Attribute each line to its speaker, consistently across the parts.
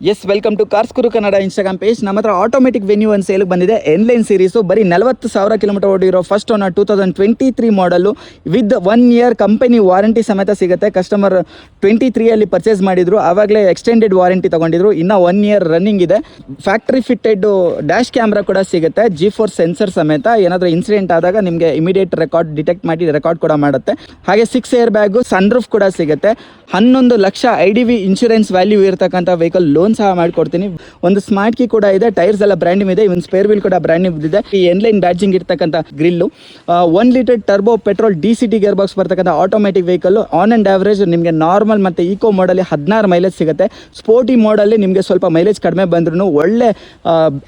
Speaker 1: S welcome to Cars Guru Kannada Instagram page. ನಮ್ಮ ಹತ್ರ automatic venue ಒಂದು ಸೇಲ್ಗೆ ಬಂದಿದೆ. ಎನ್ಲೈನ್ ಸೀರೀಸು ಬರೀ 40,000 ಕಿಲೋಮೀಟರ್ ಓಡಿರೋ ಫಸ್ಟ್ ಓನರ್ 2023 ಮಾಡಲು ವಿತ್ 1 ಇಯರ್ ಕಂಪನಿ ವಾರಂಟಿ ಸಮೇತ ಸಿಗುತ್ತೆ. ಕಸ್ಟಮರ್ 23ಅಲ್ಲಿ ಪರ್ಚೇಸ್ ಮಾಡಿದ್ರು, ಆವಾಗಲೇ ಎಕ್ಸ್ಟೆಂಡೆಡ್ ವಾರಂಟಿ ತೊಗೊಂಡಿದ್ರು. ಇನ್ನು 1 ಇಯರ್ ರನ್ನಿಂಗ್ ಇದೆ. ಫ್ಯಾಕ್ಟ್ರಿ ಫಿಟ್ಟೆಡ್ ಡ್ಯಾಶ್ ಕ್ಯಾಮ್ರಾ ಕೂಡ ಸಿಗುತ್ತೆ, G4 ಸೆನ್ಸರ್ ಸಮೇತ. ಏನಾದರೂ ಇನ್ಸಿಡೆಂಟ್ ಆದಾಗ ನಿಮಗೆ ಇಮಿಡಿಯೇಟ್ ರೆಕಾರ್ಡ್ ಡಿಟೆಕ್ಟ್ ಮಾಡಿ ರೆಕಾರ್ಡ್ ಕೂಡ ಮಾಡುತ್ತೆ. ಹಾಗೆ 6 ಏರ್ ಬ್ಯಾಗು, ಸನ್ರೂಫ್ ಕೂಡ ಸಿಗುತ್ತೆ. 11 ಲಕ್ಷ IDV ಇನ್ಶೂರೆನ್ಸ್ ವ್ಯಾಲ್ಯೂ ಇರತಕ್ಕಂಥ ವೆಹಿಕಲ್ ಲೋನ್ ಸಹ ಮಾಡಿಕೊಡ್ತೀನಿ. ಒಂದು ಸ್ಮಾರ್ಟ್ ಕೀ ಕೂಡ ಇದೆ, ಟೈರ್ಸ್ ಎಲ್ಲ ಬ್ರ್ಯಾಂಡ್ ನ್ಯೂ ಇದೆ, ಇವನ್ ಸ್ಪೇರ್ ವೀಲ್ ಕೂಡ ಬ್ರ್ಯಾಂಡ್ ನ್ಯೂ ಇದೆ. ಈ ಎನ್ಲೈನ್ ಬ್ಯಾಡ್ಜಿಂಗ್ ಇರ್ತಕ್ಕಂಥ grill, 1 litre turbo petrol DCT gear box ಬರ್ತಕ್ಕಂಥ automatic vehicle. On and average ನಿಮಗೆ ನಾರ್ಮಲ್ ಮತ್ತು ಈಕೋ ಮೋಡಲ್ಲಿ 16 ಮೈಲೇಜ್ ಸಿಗುತ್ತೆ. ಸ್ಪೋರ್ಟಿ ಮೋಡಲ್ಲಿ ನಿಮಗೆ ಸ್ವಲ್ಪ ಮೈಲೇಜ್ ಕಡಿಮೆ ಬಂದ್ರೂ ಒಳ್ಳೆ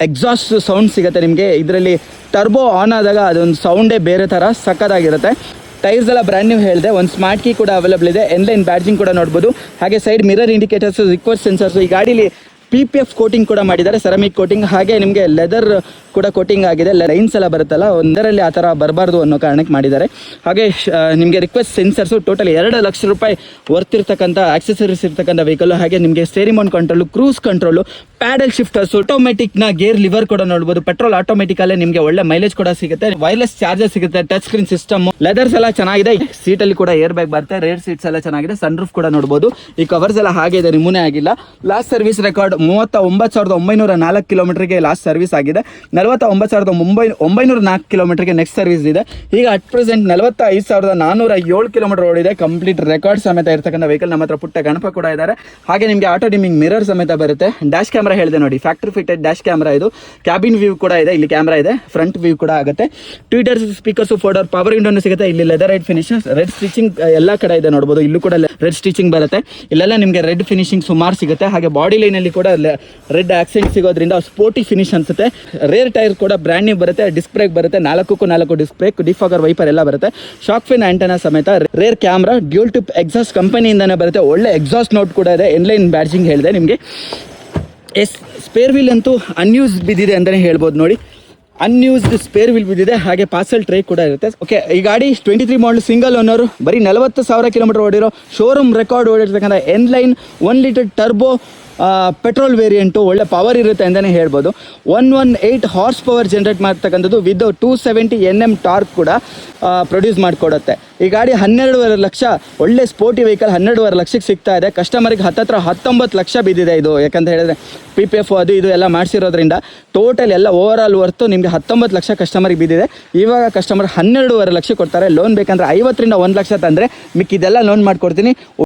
Speaker 1: ಎಕ್ಸಾಸ್ಟ್ ಸೌಂಡ್ ಸಿಗುತ್ತೆ ನಿಮಗೆ. ಇದರಲ್ಲಿ ಟರ್ಬೋ ಆನ್ ಆದಾಗ ಅದೊಂದು ಸೌಂಡೇ ಬೇರೆ ಥರ ಸಕ್ಕತ್ತಾಗಿರುತ್ತೆ. ಟೈರ್ಸ್ ಎಲ್ಲ ಬ್ರ್ಯಾಂಡ್ ನ್ಯೂ ಹೇಳಿದೆ. ಒಂದು ಸ್ಮಾರ್ಟ್ ಕೀ ಕೂಡ ಅವೈಲೇಬಲ್ ಇದೆ. ಎನ್ಲೈನ್ ಬ್ಯಾಡ್ಜಿಂಗ್ ಕೂಡ ನೋಡ್ಬೋದು. ಹಾಗೆ ಸೈಡ್ ಮಿರರ್ ಇಂಡಿಕೇಟರ್ಸ್, ರಿಕ್ವರ್ಸ್ ಸೆನ್ಸರ್ಸ್. ಈ ಗಾಡೀಲಿ PPF ಕೋಟಿಂಗ್ ಕೂಡ ಮಾಡಿದ್ದಾರೆ, ಸೆರಾಮಿಕ್ ಕೋಟಿಂಗ್. ಹಾಗೆ ನಿಮಗೆ ಲೆದರ್ ಕೂಡ ಕೋಟಿಂಗ್ ಆಗಿದೆ. ಲೈನ್ಸ್ ಎಲ್ಲ ಬರುತ್ತಲ್ಲ, ಒಂದರಲ್ಲಿ ಆ ಥರ ಬರಬಾರ್ದು ಅನ್ನೋ ಕಾರಣಕ್ಕೆ ಮಾಡಿದ್ದಾರೆ. ಹಾಗೆ ನಿಮಗೆ ರಿಕ್ವೆಸ್ಟ್ ಸೆನ್ಸರ್ಸು. ಟೋಟಲ್ 2 ಲಕ್ಷ ರೂಪಾಯಿ ವರ್ತ್ ಇರ್ತಕ್ಕಂಥ ಆಕ್ಸೆಸರೀಸ್ ಇರ್ತಕ್ಕಂಥ ವೆಹಿಕಲ್. ಹಾಗೆ ನಿಮಗೆ steering mount control, cruise control, paddle shifters, ಆಟೋಮೆಟಿಕ್ನ ಗೇರ್ ಲಿವರ್ ಕೂಡ ನೋಡ್ಬೋದು. ಪೆಟ್ರೋಲ್ ಆಟೋಮೆಟಿಕಲ್ಲೇ ನಿಮಗೆ ಒಳ್ಳೆ ಮೈಲೇಜ್ ಕೂಡ ಸಿಗುತ್ತೆ. ವೈರ್ಲೆಸ್ ಚಾರ್ಜರ್ ಸಿಗುತ್ತೆ, ಟಚ್ ಸ್ಕ್ರೀನ್ ಸಿಸ್ಟಮ್, ಲೆದರ್ಸ್ ಎಲ್ಲ ಚೆನ್ನಾಗಿದೆ. ಸೀಟಲ್ಲಿ ಕೂಡ ಏರ್ ಬ್ಯಾಗ್ ಬರುತ್ತೆ, ರೇರ್ ಸೀಟ್ಸ್ ಎಲ್ಲ ಚೆನ್ನಾಗಿದೆ. ಸನ್ರೂಫ್ ಕೂಡ ನೋಡ್ಬೋದು. ಈ ಕವರ್ಸ್ ಎಲ್ಲ ಹಾಗೆ ಇದೆ, ರಿಮೂವ್ ಆಗಿಲ್ಲ. ಲಾಸ್ಟ್ ಸರ್ವಿಸ್ ರೆಕಾರ್ಡ್ 39,904 ಕಿಲೋಮೀಟರ್ಗೆ ಲಾಸ್ಟ್ ಸರ್ವಿಸ್ ಆಗಿದೆ. 49,904 ಕಿಲೋಮೀಟರ್ಗೆ ನೆಕ್ಸ್ಟ್ ಸರ್ವಿಸ್ ಇದೆ. ಈಗ ಅಟ್ ಪ್ರೆಸೆಂಟ್ 45,407 ಕಿಲೋಮೀಟರ್ ಓಡಿದೆ. ಕಂಪ್ಲೀಟ್ ರೆಕಾರ್ಡ್ ಸಮೇತ ಇರ್ತಕ್ಕಂಥ ವೆಹಿಕಲ್. ನಮ್ಮ ಹತ್ರ ಪುಟ್ಟ ಗಣಪ ಕೂಡ ಇದ್ದಾರೆ. ಹಾಗೆ ನಿಮಗೆ ಆಟೋ ಡಿಮ್ಮಿಂಗ್ ಮಿರರ್ ಸಮೇತ ಬರುತ್ತೆ. ಡ್ಯಾಶ್ ಕ್ಯಾಮ್ರಾ ಹೇಳಿದೆ ನೋಡಿ, ಫ್ಯಾಕ್ಟ್ರಿ ಫಿಟೆಡ್ ಡ್ಯಾಶ್ ಕ್ಯಾಮ್ರಾ ಇದು. ಕ್ಯಾಬಿನ್ ವ್ಯೂ ಕೂಡ ಇದೆ, ಇಲ್ಲಿ ಕ್ಯಾಮ್ರಾ ಇದೆ. ಫ್ರಂಟ್ ವ್ಯೂ ಕೂಡ ಆಗುತ್ತೆ. ಟ್ವಿಟರ್ಸ್, ಸ್ಪೀಕರ್ಸು, ಫೋರ್ಡರ್, ಪವರ್ ವಿಂಡೋನು ಸಿಗುತ್ತೆ. ಇಲ್ಲಿ leather right finish, red stitching ಎಲ್ಲ ಕಡೆ ಇದೆ ನೋಡ್ಬೋದು. ಇಲ್ಲೂ ಕೂಡ ರೆಡ್ ಸ್ಟಿಚಿಂಗ್ ಬರುತ್ತೆ. ಇಲ್ಲೆಲ್ಲ ನಿಮಗೆ ರೆಡ್ ಫಿನಿಶಿಂಗ್ ಸುಮಾರು ಸಿಗುತ್ತೆ. ಹಾಗೆ ಬಾಡಿ ಲೈನಲ್ಲಿ ಕೂಡ ರೆಡ್ ಆಕ್ಸೆಂಟ್ ಸಿಗೋದ್ರಿಂದ ಸ್ಪೋರ್ಟಿ ಫಿನಿಶ್ ಅನ್ಸುತ್ತೆ. ರೇರ್ ಟೈರ್ ಕೂಡ ಬ್ರ್ಯಾಂಡ್ ನ್ಯೂ ಬರುತ್ತೆ. ಡಿಸ್ಕ್ ಬ್ರೇಕ್ ಬರುತ್ತೆ, 4 ಡಿಸ್ಕ್ ಬ್ರೇಕ್, ಡಿಫಾಗರ್ ವೈಪರ್ ಎಲ್ಲ ಬರುತ್ತೆ. ಶಾಕ್ ಫಿನ್ ಆಂಟೆನಾ ಸಮೇತ. Rear camera, dual tip exhaust ಕಂಪನಿಯಿಂದನೇ ಬರುತ್ತೆ. ಒಳ್ಳೆ ಎಕ್ಸಾಸ್ಟ್ ನೋಟ್ ಕೂಡ ಇದೆ. ಎನ್ಲೈನ್ ಬ್ಯಾಡ್ಜಿಂಗ್ ಹೇಳಿದೆ ನಿಮಗೆ. ಸ್ಪೇರ್ ವೀಲ್ ಅಂತೂ ಅನ್ಯೂಸ್ ಬಿದ್ದಿದೆ ಅಂತಲೇ ಹೇಳ್ಬೋದು ನೋಡಿ. ಅನ್ಯೂಸ್ಡ್ ಸ್ಪೇರ್ ವೀಲ್ ಬಿದ್ದಿದೆ. ಹಾಗೆ ಪಾರ್ಸಲ್ ಟ್ರೇ ಕೂಡ ಇರುತ್ತೆ. ಓಕೆ, ಈ ಗಾಡಿ 23 ಮಾಡಲ್, ಸಿಂಗಲ್ ಓನರು, ಬರೀ 40,000 ಕಿಲೋಮೀಟರ್ ಓಡಿರೋ ಶೋರೂಮ್ ರೆಕಾರ್ಡ್ ಓಡಿರ್ತಕ್ಕಂಥ inline 1 litre turbo petrol variant. ಒಳ್ಳೆ ಪವರ್ ಇರುತ್ತೆ ಅಂತಲೇ ಹೇಳ್ಬೋದು. 118 ಹಾರ್ಸ್ ಪವರ್ ಜನರೇಟ್ ಮಾಡ್ತಕ್ಕಂಥದ್ದು ವಿತ್ 270 Nm ಟಾರ್ಕ್ ಕೂಡ ಪ್ರೊಡ್ಯೂಸ್ ಮಾಡಿಕೊಡುತ್ತೆ. ಈ ಗಾಡಿ 12.5 ಲಕ್ಷ, ಒಳ್ಳೆ ಸ್ಪೋರ್ಟಿ ವೆಹಿಕಲ್ 12.5 ಲಕ್ಷಕ್ಕೆ ಸಿಗ್ತಾ ಇದೆ. ಕಸ್ಟಮರಿಗೆ ಹತ್ತಿರ 19 ಲಕ್ಷ ಬಿದ್ದಿದೆ ಇದು. ಯಾಕಂತ ಹೇಳಿದ್ರೆ PPF ಅದು ಇದು ಎಲ್ಲ ಮಾಡಿಸಿರೋದ್ರಿಂದ ಟೋಟಲ್ ಎಲ್ಲ ಓವರ್ ಆಲ್ ವರ್ತು ನಿಮಗೆ 19 ಲಕ್ಷ ಕಸ್ಟಮರಿಗೆ ಬಿದ್ದಿದೆ. ಇವಾಗ ಕಸ್ಟಮರ್ 12.5 ಲಕ್ಷ ಕೊಡ್ತಾರೆ. ಲೋನ್ ಬೇಕಂದ್ರೆ 50ರಿಂದ 1 ಲಕ್ಷ ತಂದರೆ ಮಿಕ್ಕಿದೆಲ್ಲ ಲೋನ್ ಮಾಡಿಕೊಡ್ತೀನಿ.